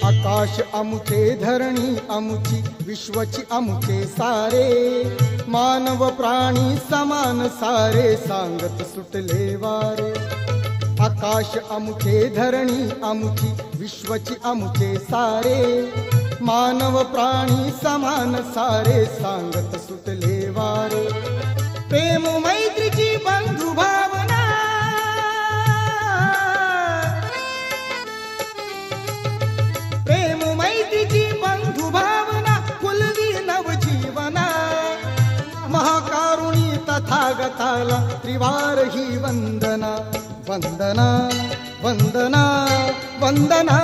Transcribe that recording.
आकाश अमुचे धरणी अमुची विश्वची अमुचे सारे मानव प्राणी समान सारे सांगत सुटले वारे आकाश अमुचे धरणी अमुची विश्वची अमुचे सारे मानव प्राणी समान सारे सांगत सुटले वारे प्रेम मैत्रीची बंधु भावना प्रेम मैत्रीची बंधु भावना फुलवी नवजीवना महाकारुणी तथागताला त्रिवार ही वंदना वंदना वंदना वंदना